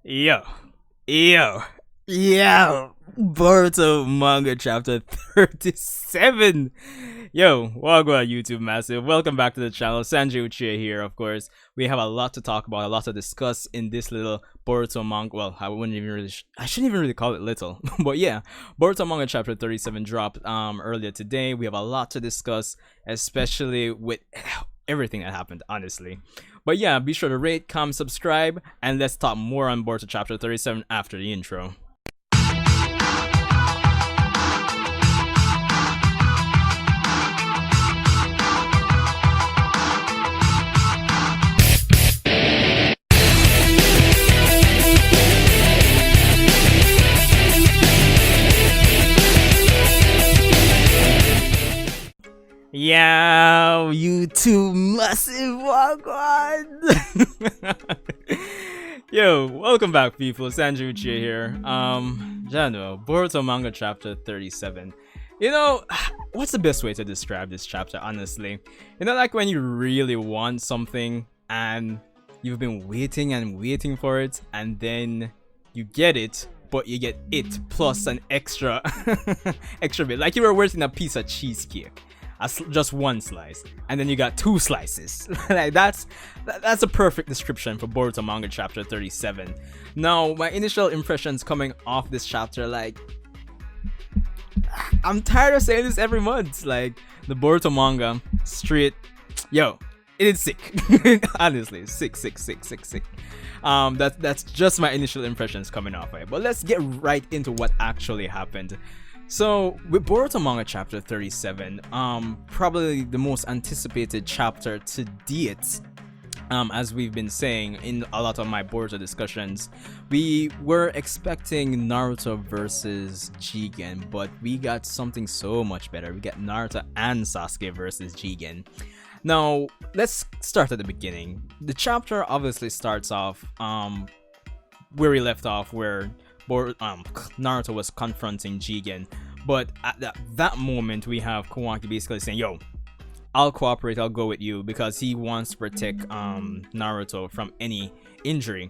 Yo, yo, yo, Boruto Manga Chapter 37. Yo, welcome YouTube Massive. Welcome back to the channel. Sanjay Uchiha here, of course. We have a lot to talk about, a lot to discuss in this little Boruto Manga. Well, I wouldn't even really, I shouldn't even really call it little. But yeah, Boruto Manga Chapter 37 dropped earlier today. We have a lot to discuss, especially with everything that happened, honestly. But yeah, be sure to rate, comment, subscribe, and let's talk more on Boruto Chapter 37 after the intro. Yo, you two massive wagwan! Yo, welcome back, people. Sanjay Uchiha here. Jano, Boruto Manga Chapter 37. You know, what's the best way to describe this chapter, honestly? You know, like when you really want something and you've been waiting and waiting for it, and then you get it, but you get it plus an extra extra bit. Like you were waiting a piece of cheesecake. Just one slice, and then you got two slices. Like that's a perfect description for Boruto Manga Chapter 37. Now, my initial impressions coming off this chapter, like, I'm tired of saying this every month. Like, the Boruto manga, straight, yo, it is sick. Honestly, sick. That's just my initial impressions coming off it. But let's get right into what actually happened. So, with Boruto Manga Chapter 37, probably the most anticipated chapter to date, as we've been saying in a lot of my Boruto discussions, we were expecting Naruto versus Jigen, but we got something so much better. We got Naruto and Sasuke versus Jigen. Now, let's start at the beginning. The chapter obviously starts off where we left off, where Naruto was confronting Jigen, but at that moment we have Kawaki basically saying, yo, I'll cooperate, I'll go with you, because he wants to protect Naruto from any injury.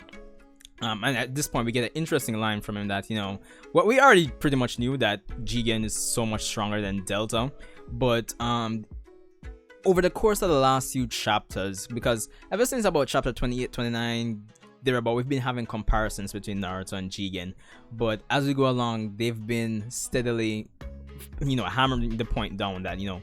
And at this point we get an interesting line from him that, you know, what we already pretty much knew, that Jigen is so much stronger than Delta, but over the course of the last few chapters, because ever since about chapter 28, 29, thereabout, we've been having comparisons between Naruto and Jigen, but as we go along, they've been steadily, you know, hammering the point down that, you know,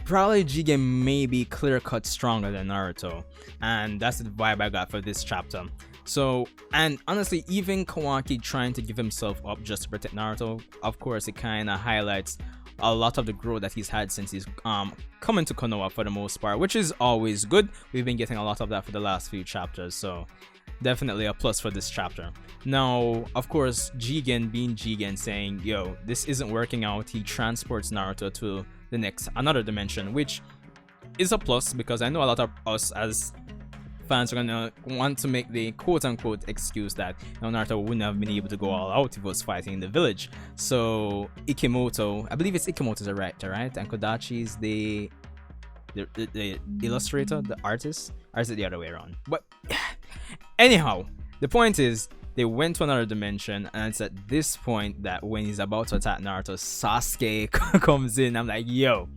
probably Jigen may be clear-cut stronger than Naruto, and that's the vibe I got for this chapter. So, and honestly, even Kawaki trying to give himself up just to protect Naruto, of course, it kind of highlights a lot of the growth that he's had since he's coming to Konoha for the most part, which is always good. We've been getting a lot of that for the last few chapters, so definitely a plus for this chapter. Now, of course, Jigen being Jigen, saying, yo, this isn't working out, he transports Naruto to the another dimension, which is a plus, because I know a lot of us as fans are gonna want to make the quote-unquote excuse that, you know, Naruto wouldn't have been able to go all out if he was fighting in the village. So Ikemoto, I believe it's Ikemoto's the writer, right? And Kodachi's the illustrator, the artist, or is it the other way around? But anyhow, the point is, they went to another dimension, and it's at this point that when he's about to attack Naruto, Sasuke comes in. I'm like, yo.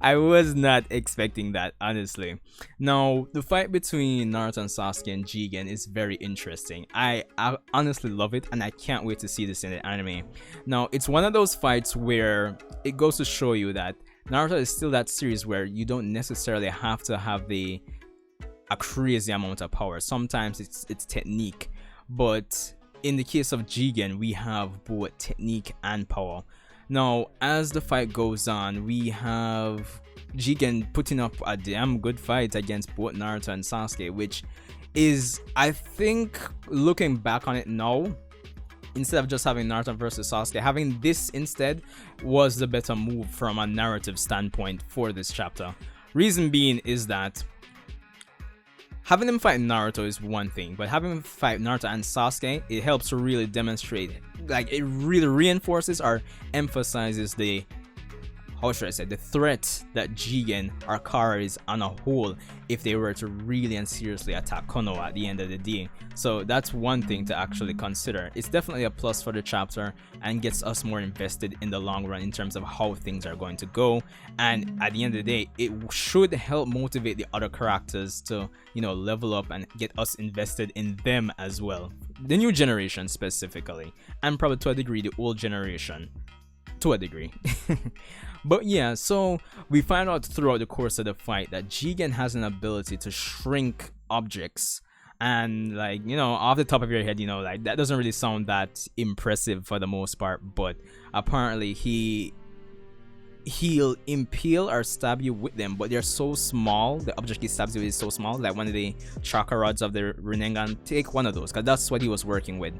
I was not expecting that, honestly. Now, the fight between Naruto and Sasuke and Jigen is very interesting. I honestly love it, and I can't wait to see this in the anime. Now, it's one of those fights where it goes to show you that Naruto is still that series where you don't necessarily have to have a crazy amount of power. Sometimes it's technique, but in the case of Jigen, we have both technique and power. Now, as the fight goes on, we have Jigen putting up a damn good fight against both Naruto and Sasuke, which is, I think, looking back on it now, instead of just having Naruto versus Sasuke, having this instead was the better move from a narrative standpoint for this chapter. Reason being is that having them fight Naruto is one thing, but having them fight Naruto and Sasuke, it helps to really demonstrate, like, it really reinforces or emphasizes the how should I say, the threat that Jigen or Kara is on a whole if they were to really and seriously attack Konoha at the end of the day. So that's one thing to actually consider. It's definitely a plus for the chapter and gets us more invested in the long run in terms of how things are going to go. And at the end of the day, it should help motivate the other characters to, you know, level up and get us invested in them as well. The new generation specifically, and probably to a degree the old generation. To a degree. But yeah, so we find out throughout the course of the fight that Jigen has an ability to shrink objects. And like, you know, off the top of your head, you know, like that doesn't really sound that impressive for the most part, but apparently he'll impale or stab you with them, but they're so small, the object he stabs you with is so small, like one of the chakra rods of the Rinnegan. Take one of those, because that's what he was working with.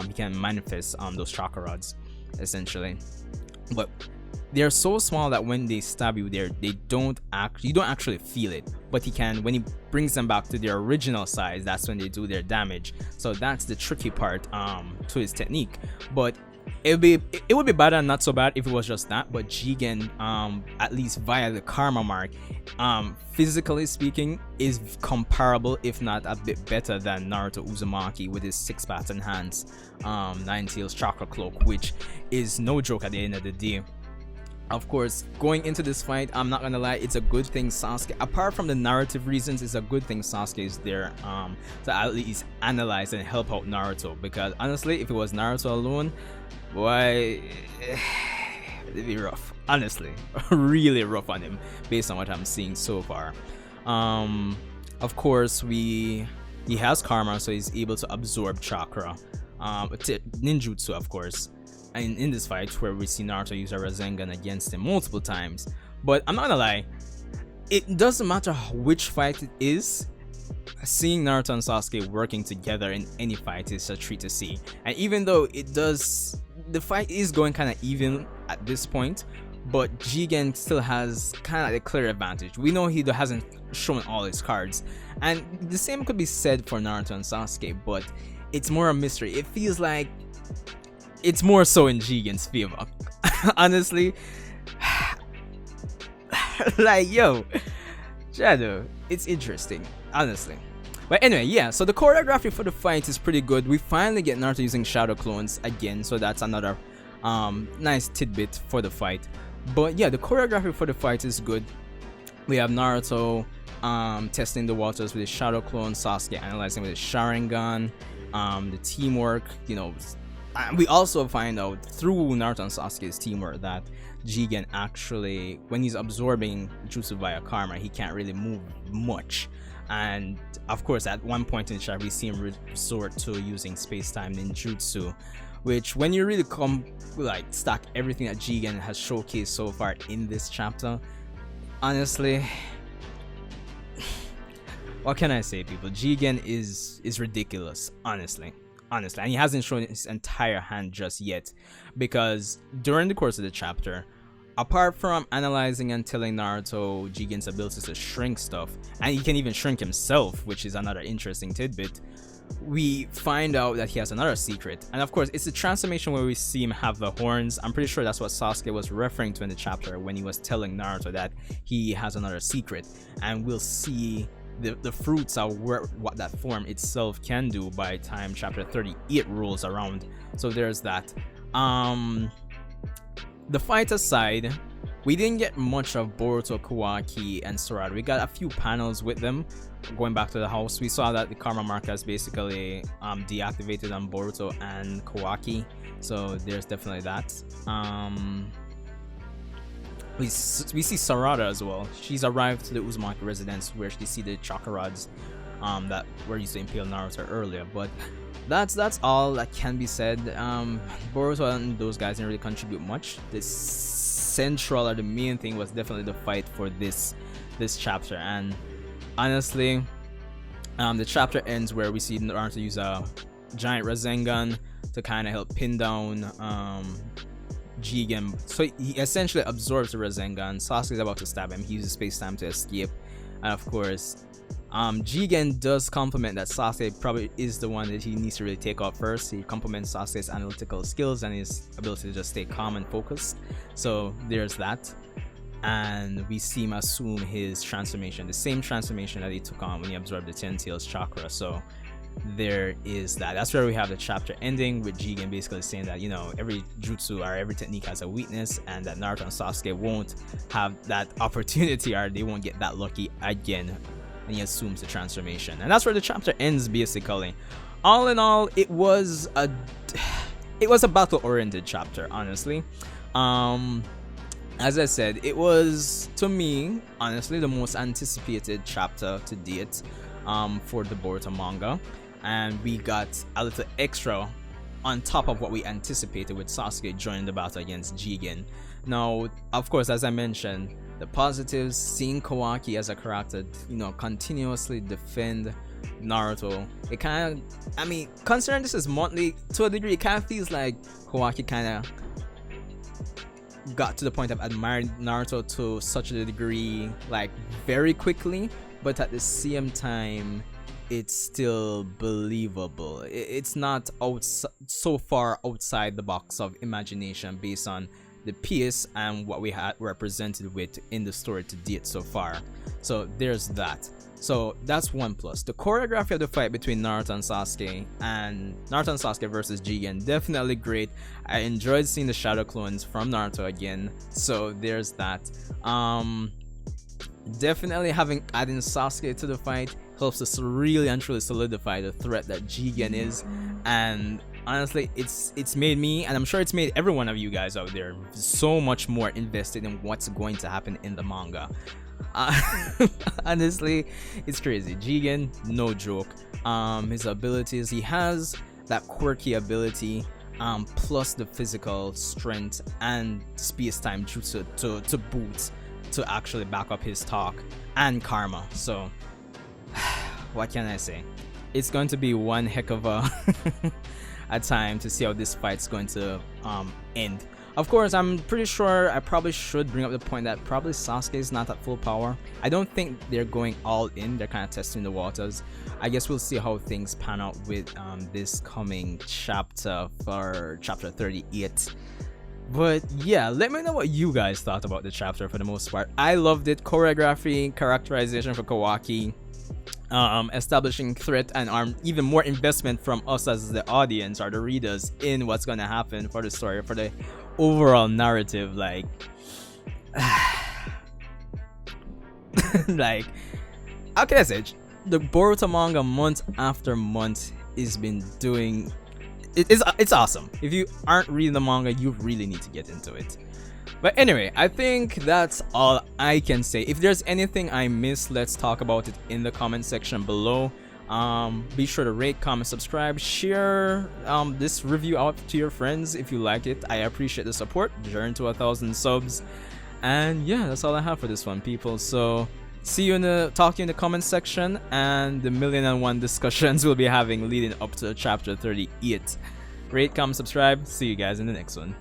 He can manifest those chakra rods essentially, but they're so small that when they stab you, you don't actually feel it. But he can, when he brings them back to their original size, that's when they do their damage. So that's the tricky part to his technique. But it would be bad and not so bad if it was just that. But Jigen, at least via the karma mark, physically speaking, is comparable, if not a bit better than Naruto Uzumaki with his 6 pattern hands, Nine Tails chakra cloak, which is no joke at the end of the day. Of course, going into this fight, I'm not gonna lie, it's a good thing Sasuke, apart from the narrative reasons, it's a good thing Sasuke is there to at least analyze and help out Naruto, because honestly, if it was Naruto alone, boy, it'd be rough, honestly. Really rough on him based on what I'm seeing so far. Of course, he has karma, so he's able to absorb chakra, ninjutsu, of course. And in this fight where we see Naruto use a Rasengan against him multiple times. But I'm not gonna lie, it doesn't matter which fight it is, seeing Naruto and Sasuke working together in any fight is a treat to see. And even though the fight is going kind of even at this point, but Jigen still has kind of a clear advantage. We know he hasn't shown all his cards, and the same could be said for Naruto and Sasuke, but it's more a mystery. It feels like it's more so in Jigen's favor. Honestly. Like, yo, Shadow, it's interesting, honestly. But anyway, yeah, so the choreography for the fight is pretty good. We finally get Naruto using shadow clones again, so that's another nice tidbit for the fight. But yeah, the choreography for the fight is good. We have Naruto testing the waters with his shadow clone, Sasuke analyzing with his Sharingan, the teamwork, you know. We also find out through Naruto and Sasuke's teamwork that Jigen actually, when he's absorbing jutsu via karma, he can't really move much. And of course, at one point in the chapter, we see him resort to using space-time ninjutsu, which when you really stack everything that Jigen has showcased so far in this chapter, honestly, what can I say, people? Jigen is ridiculous, honestly, and he hasn't shown his entire hand just yet, because during the course of the chapter, apart from analyzing and telling Naruto Jigen's ability to shrink stuff, and he can even shrink himself, which is another interesting tidbit, we find out that he has another secret. And of course, it's the transformation where we see him have the horns. I'm pretty sure that's what Sasuke was referring to in the chapter when he was telling Naruto that he has another secret, and we'll see the fruits of what that form itself can do by time chapter 38 rolls around. So there's that. The fight aside, we didn't get much of Boruto, Kawaki, and Sarada. We got a few panels with them. Going back to the house, we saw that the karma mark has basically deactivated on Boruto and Kawaki, so there's definitely that. We see Sarada as well. She's arrived to the Uzumaki residence where she see the chakra rods that were used to impale Naruto earlier. But that's all that can be said. Boruto and those guys didn't really contribute much. The central or the main thing was definitely the fight for this chapter. And honestly, the chapter ends where we see Naruto use a giant Rasengan to kind of help pin down Jigen. So he essentially absorbs the Rasengan. Sasuke is about to stab him. He uses space-time to escape, and of course, Jigen does compliment that Sasuke probably is the one that he needs to really take out first. He compliments Sasuke's analytical skills and his ability to just stay calm and focused. So there's that. And we see him assume his transformation, the same transformation that he took on when he absorbed the Ten Tails chakra. So there is that. That's where we have the chapter ending with Jigen basically saying that, you know, every jutsu or every technique has a weakness, and that Naruto and Sasuke won't have that opportunity, or they won't get that lucky again. And he assumes the transformation, and that's where the chapter ends basically. All in all, it was a battle-oriented chapter, honestly. As I said, it was, to me, honestly, the most anticipated chapter to date for the Boruto manga, and we got a little extra on top of what we anticipated with Sasuke joining the battle against Jigen. Now, of course, as I mentioned, the positives, seeing Kawaki as a character, you know, continuously defend Naruto, it kind of, I mean, considering this is monthly, to a degree, it kind of feels like Kawaki kind of got to the point of admiring Naruto to such a degree, like, very quickly, but at the same time, it's still believable. It's not so far outside the box of imagination based on the piece and what we had represented with in the story to date so far. So there's that. So that's one plus. The choreography of the fight between Naruto and Sasuke versus Jigen, definitely great. I enjoyed seeing the shadow clones from Naruto again. So there's that. Definitely adding Sasuke to the fight helps us really and truly solidify the threat that Jigen is. And honestly, it's made me, and I'm sure it's made every one of you guys out there, so much more invested in what's going to happen in the manga. Honestly, it's crazy. Jigen, no joke. His abilities, he has that quirky ability, plus the physical strength and space-time jutsu to boot, to actually back up his talk and karma. So what can I say? It's going to be one heck of a time to see how this fight's going to end. Of course, I'm pretty sure I probably should bring up the point that probably Sasuke is not at full power. I don't think they're going all in. They're kind of testing the waters. I guess we'll see how things pan out with this coming chapter for chapter 38. But yeah, let me know what you guys thought about the chapter for the most part. I loved it. Choreography, characterization for Kawaki, establishing threat, and even more investment from us as the audience or the readers in what's going to happen for the story, for the overall narrative. Like like, how can I say, the Boruto manga month after month has been doing it's awesome. If you aren't reading the manga, you really need to get into it. But anyway, I think that's all I can say. If there's anything I missed, let's talk about it in the comment section below. Be sure to rate, comment, subscribe, share this review out to your friends if you like it. I appreciate the support. Journey to 1,000 subs. And yeah, that's all I have for this one, people. So see you talk to you in the comment section, and the 1,000,001 discussions we'll be having leading up to chapter 38. Rate, comment, subscribe. See you guys in the next one.